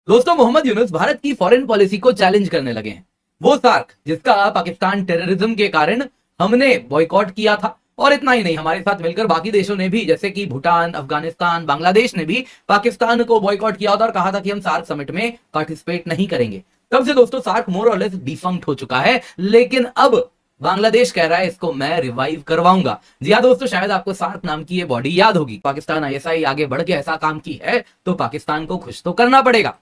दोस्तों, मोहम्मद यूनुस भारत की foreign policy को चैलेंज करने लगे हैं। वो सार्क जिसका पाकिस्तान टेररिज्म के कारण हमने बॉयकॉट किया था, और इतना ही नहीं, हमारे साथ मिलकर बाकी देशों ने भी, जैसे कि भूटान, अफगानिस्तान, बांग्लादेश ने भी पाकिस्तान को बॉयकॉट किया था और कहा था कि हम सार्क समिट में पार्टिसिपेट नहीं करेंगे। तब से दोस्तों सार्क मोर और लेस डिफंक्ट हो चुका है, लेकिन अब बांग्लादेश कह रहा है इसको मैं रिवाइव करवाऊंगा। जी हाँ दोस्तों, शायद आपको सार्क नाम की ये बॉडी याद होगी। पाकिस्तान आईएसआई आगे बढ़ के ऐसा काम की है तो पाकिस्तान को खुश तो करना पड़ेगा।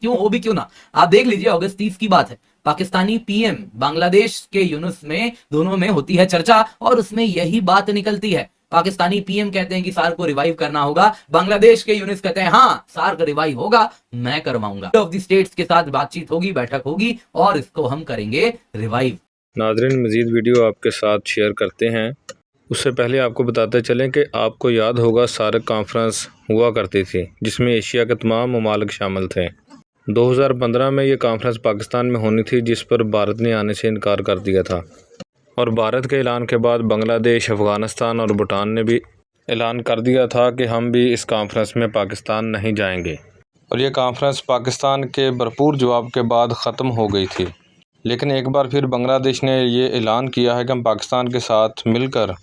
क्यों हो भी क्यों ना, आप देख लीजिए, अगस्त 30 की बात है। पाकिस्तानी पीएम बांग्लादेश के यूनुस में, दोनों में होती है चर्चा और उसमें यही बात निकलती है। पाकिस्तानी पीएम कहते हैं कि सार्क को रिवाइव करना होगा, बांग्लादेश के यूनुस कहते हैं हाँ सार्क रिवाइव होगा, मैं करवाऊंगा। ऑफ द स्टेट्स के साथ बातचीत होगी, बैठक होगी और इसको हम करेंगे रिवाइव। नाज़रीन, मज़ीद वीडियो आपके साथ शेयर करते हैं। उससे पहले आपको बताते चलें कि आपको याद होगा सार्क कॉन्फ्रेंस हुआ करती थी जिसमें एशिया के तमाम ममालिक शामिल थे। 2015 में ये कॉन्फ्रेंस पाकिस्तान में होनी थी, जिस पर भारत ने आने से इनकार कर दिया था। और भारत के ऐलान के बाद बांग्लादेश, अफ़गानिस्तान और भूटान ने भी ऐलान कर दिया था कि हम भी इस कॉन्फ्रेंस में पाकिस्तान नहीं जाएंगे। और ये कॉन्फ्रेंस पाकिस्तान के भरपूर जवाब के बाद ख़त्म हो गई थी। लेकिन एक बार फिर बांग्लादेश ने ये ऐलान किया है कि हम पाकिस्तान के साथ मिलकर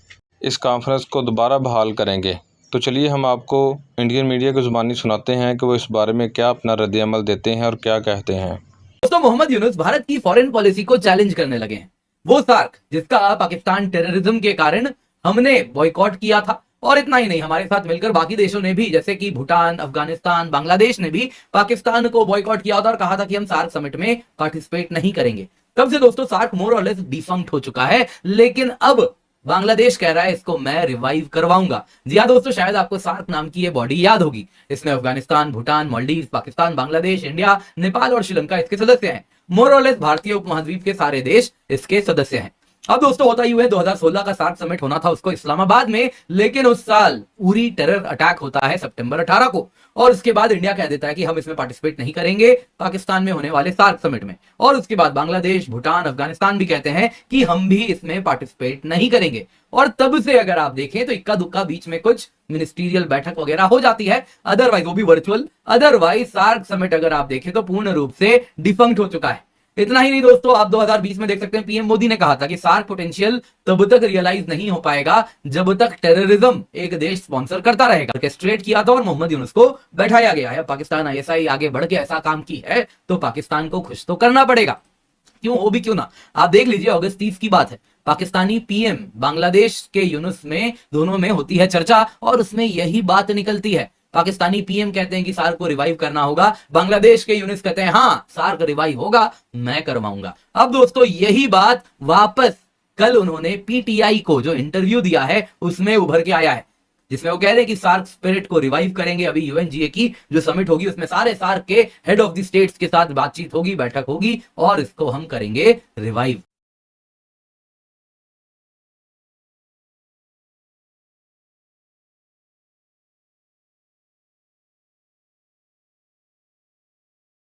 इस कॉन्फ्रेंस को दोबारा बहाल करेंगे। तो चलिए हम आपको इंडियन मीडिया की ज़ुबानी सुनाते हैं कि वो इस बारे में क्या अपना रद्द-ए-अमल देते हैं और क्या कहते हैं। दोस्तों, मोहम्मद यूनुस भारत की फॉरेन पॉलिसी को चैलेंज करने लगे हैं। वो सार्क जिसका पाकिस्तान टेररिज्म के कारण हमने बॉयकॉट किया था, और इतना ही नहीं, हमारे साथ मिलकर बाकी देशों ने भी, जैसे कि भूटान, अफगानिस्तान, बांग्लादेश ने भी पाकिस्तान को बॉयकॉट किया था और कहा था कि हम सार्क समिट में पार्टिसिपेट नहीं करेंगे। तब से दोस्तों सार्क मोर और लेस डिफंक्ट हो चुका है, लेकिन अब बांग्लादेश कह रहा है इसको मैं रिवाइव करवाऊंगा। जी हाँ दोस्तों, शायद आपको सार्क नाम की ये बॉडी याद होगी। इसमें अफगानिस्तान, भूटान, मालदीव, पाकिस्तान, बांग्लादेश, इंडिया, नेपाल और श्रीलंका इसके सदस्य हैं। मोर और लेस भारतीय उपमहाद्वीप के सारे देश इसके सदस्य हैं। अब दोस्तों होता ही है, 2016 का सार्क समिट होना था उसको इस्लामाबाद में, लेकिन उस साल उरी टेरर अटैक होता है सितंबर 18 को, और उसके बाद इंडिया कह देता है कि हम इसमें पार्टिसिपेट नहीं करेंगे पाकिस्तान में होने वाले सार्क समिट में। और उसके बाद बांग्लादेश, भूटान, अफगानिस्तान भी कहते हैं कि हम भी इसमें पार्टिसिपेट नहीं करेंगे। और तब से अगर आप देखें तो इक्का दुक्का बीच में कुछ मिनिस्ट्रियल बैठक वगैरह हो जाती है, अदरवाइज वो भी वर्चुअल। अदरवाइज सार्क समिट अगर आप देखें तो पूर्ण रूप से डिफंक्ट हो चुका है। इतना ही नहीं दोस्तों, आप 2020 में देख सकते हैं पीएम मोदी ने कहा था कि सार्क पोटेंशियल तब तक रियलाइज नहीं हो पाएगा जब तक टेररिज्म एक देश स्पॉन्सर करता रहेगा। ऑर्केस्ट्रेट किया था और मोहम्मद यूनुस को बैठाया गया है। पाकिस्तान आईएसआई आगे बढ़ के ऐसा काम की है तो पाकिस्तान को खुश तो करना पड़ेगा। क्यों हो भी क्यों ना, आप देख लीजिए, अगस्त 30 की बात है। पाकिस्तानी पीएम बांग्लादेश के यूनुस में, दोनों में होती है चर्चा और उसमें यही बात निकलती है। पाकिस्तानी पीएम कहते हैं कि सार्क को रिवाइव करना होगा, बांग्लादेश के यूनुस कहते हैं हाँ सार्क रिवाइव होगा, मैं करवाऊंगा। अब दोस्तों यही बात वापस कल उन्होंने पीटीआई को जो इंटरव्यू दिया है उसमें उभर के आया है, जिसमें वो कह रहे हैं कि सार्क स्पिरिट को रिवाइव करेंगे। अभी यूएनजीए की जो समिट होगी उसमें सारे सार्क के हेड ऑफ द स्टेट्स के साथ बातचीत होगी, बैठक होगी और इसको हम करेंगे रिवाइव।